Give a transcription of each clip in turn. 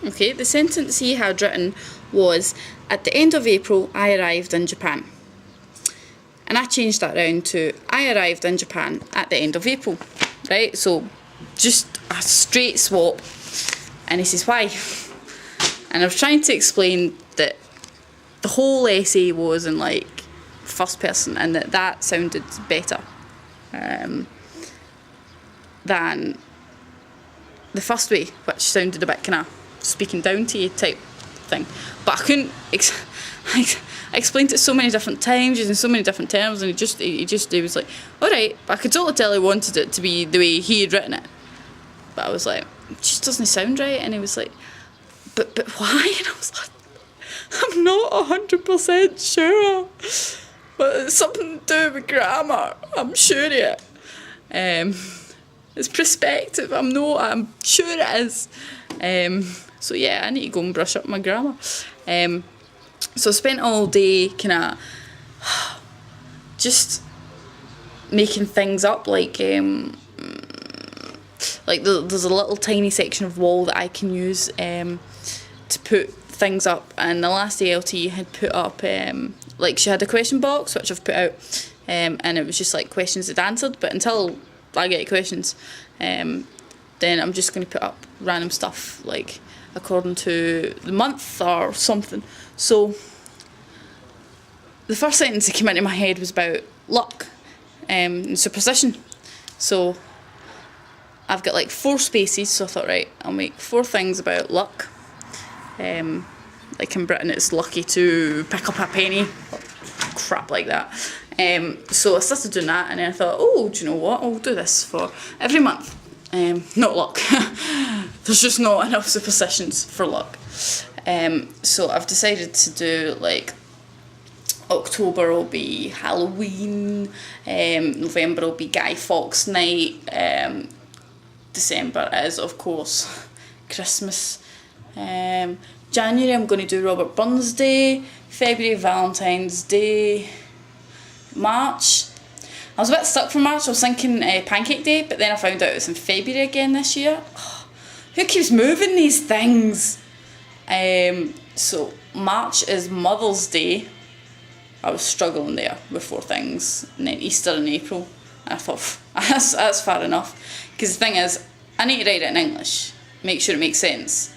Okay, the sentence he had written was, at the end of April, I arrived in Japan. And I changed that round to, I arrived in Japan at the end of April. Right, so just a straight swap. And he says, why? And I was trying to explain that the whole essay was in like first person, and that sounded better than the first way, which sounded a bit kind of speaking down to you type thing. But I couldn't. I explained it so many different times using so many different terms, and he was like, all right. But I could totally tell he wanted it to be the way he had written it. But I was like, it just doesn't sound right. And he was like, but why? And I was like, I'm not 100% sure. But it's something to do with grammar. I'm sure of it. It's perspective. I'm sure it is. So yeah, I need to go and brush up my grammar. So I spent all day kind of just making things up, like there's a little tiny section of wall that I can use to put things up, and the last ALT had put up like she had a question box which I've put out, and it was just like questions that answered, but until I get questions then I'm just going to put up random stuff like according to the month or something. So the first sentence that came into my head was about luck and superstition. So I've got like 4 spaces, so I thought, right, I'll make 4 things about luck. Like in Britain it's lucky to pick up a penny, crap like that. So I started doing that, and then I thought, oh, do you know what, I'll do this for every month. Not luck. There's just not enough superstitions for luck. So I've decided to do like October will be Halloween, November will be Guy Fawkes night, December is of course Christmas, January I'm going to do Robert Burns Day, February Valentine's Day, March I was a bit stuck for March. I was thinking Pancake Day, but then I found out it's in February again this year. Who keeps moving these things? So March is Mother's Day. I was struggling there with 4 things, and then Easter in April. And I thought, that's fair enough. Because the thing is, I need to write it in English, make sure it makes sense.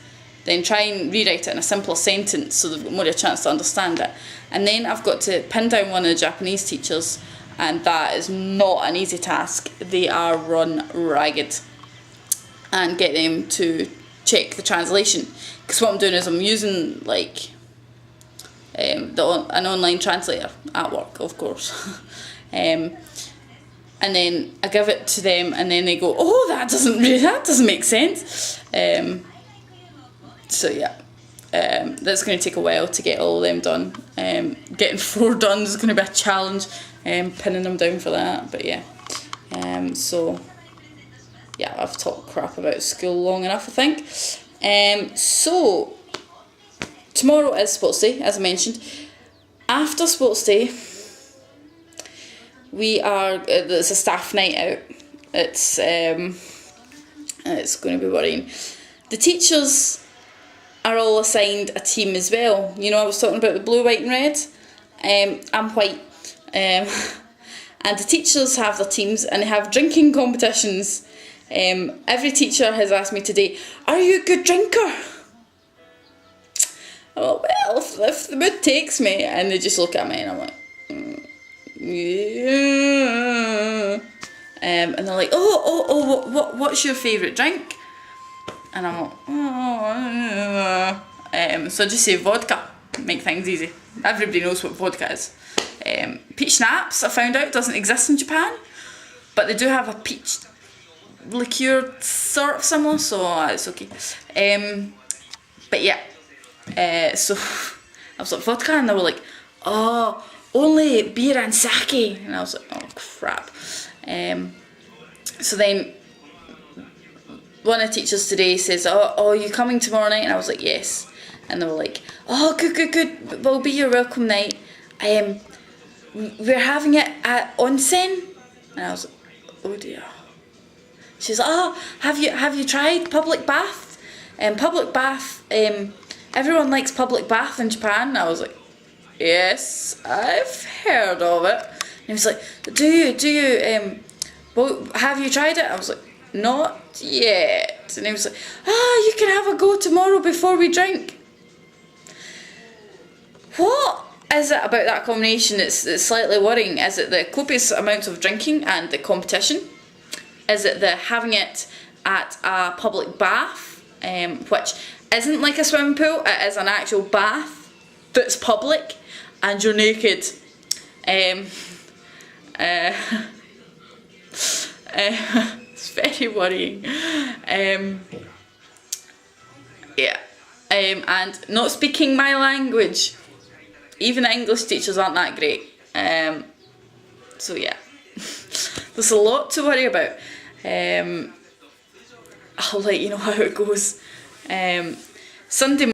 Then try and rewrite it in a simpler sentence so they've got more of a chance to understand it. And then I've got to pin down one of the Japanese teachers, and that is not an easy task. They are run ragged. And get them to check the translation. Because what I'm doing is I'm using like an online translator at work, of course. And then I give it to them, and then they go, "Oh, that doesn't make sense." So yeah, that's going to take a while to get all of them done. Getting 4 done is going to be a challenge. Pinning them down for that, but yeah. So yeah, I've talked crap about school long enough, I think. So tomorrow is sports day, as I mentioned. After sports day, it's a staff night out. It's going to be worrying. The teachers are all assigned a team as well. You know, I was talking about the blue, white and red. I'm white. And the teachers have their teams, and they have drinking competitions. Every teacher has asked me today, "Are you a good drinker?" Well, if the mood takes me, and they just look at me, and I'm like, yeah. And they're like, what's your favourite drink? And I'm like, so I just say vodka, make things easy. Everybody knows what vodka is. Peach schnapps, I found out, doesn't exist in Japan, but they do have a peach liqueur sort of similar, so it's okay. But yeah, so I was like, vodka, and they were like, oh, only beer and sake, and I was like, oh crap. So then one of the teachers today says, oh, are you coming tomorrow night? And I was like, yes. And they were like, oh, good, will be your welcome night. We're having it at onsen. And I was like, oh dear. She's like, oh, have you tried public bath? Public bath, everyone likes public bath in Japan. And I was like, yes, I've heard of it. And he was like, do you, well, have you tried it? I was like, not yet. And he was like, you can have a go tomorrow before we drink. What is it about that combination that's slightly worrying? Is it the copious amounts of drinking and the competition? Is it the having it at a public bath, which isn't like a swimming pool, it is an actual bath that's public and you're naked? It's very worrying. Yeah. And not speaking my language. Even the English teachers aren't that great. So yeah, there's a lot to worry about. I'll let you know how it goes. Sunday